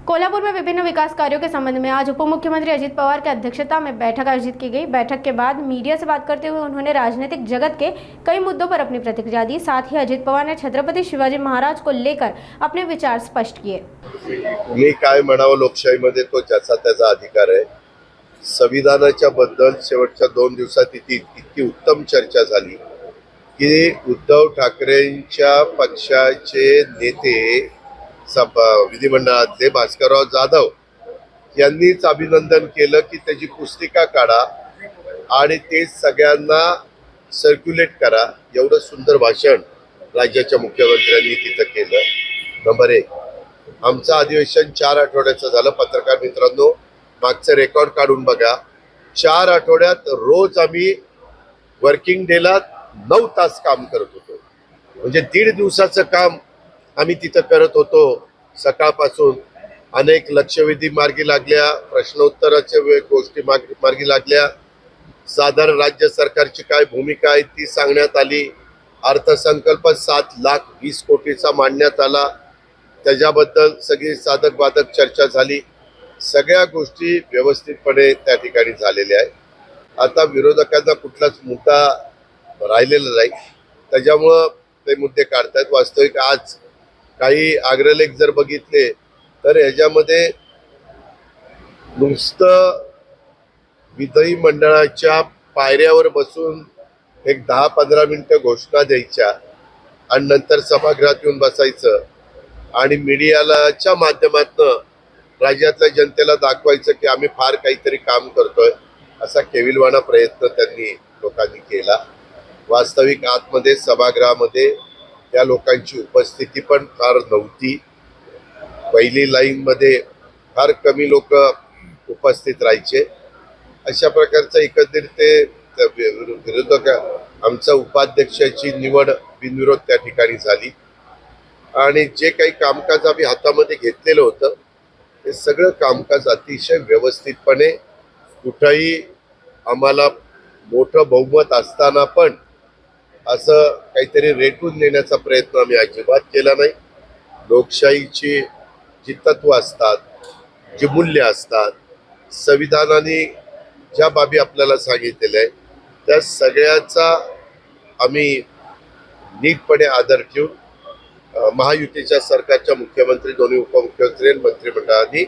कोल्हापुर में विभिन्न विकास कार्यों के संबंध में आज उप मुख्यमंत्री अजित पवार की अध्यक्षता में बैठक आयोजित की गई। बैठक के बाद मीडिया से बात करते हुए उन्होंने राजनीतिक जगत के कई मुद्दों पर अपनी प्रतिक्रिया दी। साथ ही अजित पवार ने छत्रपति शिवाजी महाराज को लेकर अपने विचार स्पष्ट किए। मी काय म्हणावं, लोकशाहीमध्ये तो ज्याचा त्याचा अधिकार आहे। संविधानाच्या बद्दल शेवटच्या 2 दिवसात इतकी उत्तम चर्चा झाली की उद्धव ठाकरेंच्या पक्षाचे नेते विधिमंडळातले भास्करराव जाधव यांनीच अभिनंदन केलं की त्याची पुस्तिका काढा आणि ते सगळ्यांना सर्क्युलेट करा। एवढं सुंदर भाषण राज्याच्या मुख्यमंत्र्यांनी तिथं केलं। नंबर 1, आमचं अधिवेशन 4 आठवड्याचं झालं। पत्रकार मित्रांनो, मागचं रेकॉर्ड काढून बघा। 4 आठवड्यात रोज आम्ही वर्किंग डेला 9 तास काम करत होतो। म्हणजे 1.5 दिवसाचं काम आम्ही तिथं करत होतो। सकाळपासून अनेक लक्षवेधी मार्गी लागल्या, प्रश्नोत्तराच्या गोष्टी मार्गी लागल्या, साधारण राज्य सरकारची काय भूमिका आहे ती सांगण्यात आली। अर्थसंकल्प 7,20,00,000 कोटीचा मांडण्यात आला, त्याच्याबद्दल सगळी साधक बाधक चर्चा झाली। सगळ्या गोष्टी व्यवस्थितपणे त्या ठिकाणी झालेल्या आहेत। आता विरोधकांना कुठलाच मुद्दा राहिलेला नाही, त्याच्यामुळं ते मुद्दे काढतात। वास्तविक आज काही अग्रलेख जर बघितले तर याच्यामध्ये नुसतं विधिमंडळाच्या पायऱ्यावर बसून एक 10-15 मिनिटं घोषणा द्यायच्या आणि नंतर सभागृहात येऊन बसायचं आणि मीडियाच्या माध्यमातून राज्यातल्या जनतेला दाखवायचं की आम्ही फार काहीतरी काम करतोय, असा केविलवाणा प्रयत्न त्यांनी लोकांनी केला। वास्तविक आतमध्ये सभागृहामध्ये त्या लोकांची उपस्थिती पण फार नव्हती। पहिली लाईन मध्ये फार कमी लोक उपस्थित राहायचे। अशा प्रकारचं एकंदरीत ते विरोधक आमच्या उपाध्यक्षाची निवड बिनविरोध त्या ठिकाणी झाली आणि जे काही कामकाज आम्ही हातामध्ये घेतलेलं होतं ते सगळं कामकाज अतिशय व्यवस्थितपणे, कुठेही आम्हाला मोठं बहुमत असताना पण असं काहीतरी रेटून देण्याचा प्रयत्न आम्ही अजिबात केला नाही। लोकशाहीची जी तत्व असतात, जी मूल्य असतात, संविधानाने ज्या बाबी आपल्याला सांगितलेल्या आहेत त्या सगळ्याचा आम्ही नीटपणे आदर ठेवून महायुतीच्या सरकारच्या मुख्यमंत्री, दोन्ही उपमुख्यमंत्री, मंत्रिमंडळाने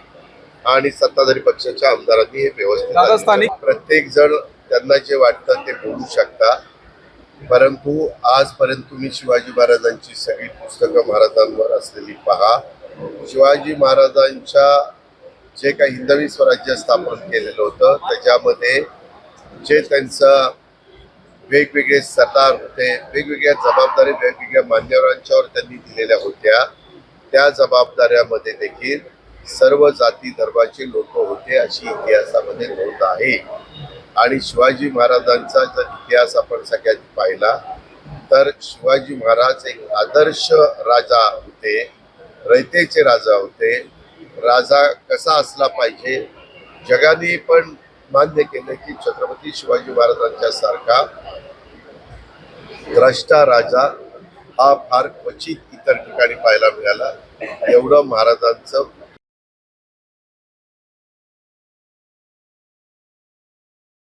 आणि सत्ताधारी पक्षाच्या आमदारांनी हे व्यवस्थित, प्रत्येक जण त्यांना जे वाटतं ते बोलू शकता, परंतु आजपर्यंत तुम्ही शिवाजी महाराजांची सगळी पुस्तकं महाराजांवर असलेली पहा। शिवाजी महाराजांच्या जे काही हिंदवी स्वराज्य स्थापन केलेलं होतं त्याच्यामध्ये जे त्यांचं वेगवेगळे सरदार होते, वेगवेगळ्या जबाबदारी वेगवेगळ्या मान्यवरांच्यावर त्यांनी दिलेल्या होत्या, त्या जबाबदाऱ्यामध्ये देखील सर्व जाती धर्माचे लोक होते अशी इतिहासामध्ये नोंद आहे। आणि शिवाजी महाराजांचा जर इतिहास आपण सगळ्यांनी पाहिला तर शिवाजी महाराज एक आदर्श राजा होते, रयतेचे राजा होते। राजा कसा असला पाहिजे, जगाने पण मान्य केलं की छत्रपती शिवाजी महाराजांच्या सारखा द्रष्टा राजा हा फार क्वचित इतर ठिकाणी पाहायला मिळाला। एवढं महाराजांचं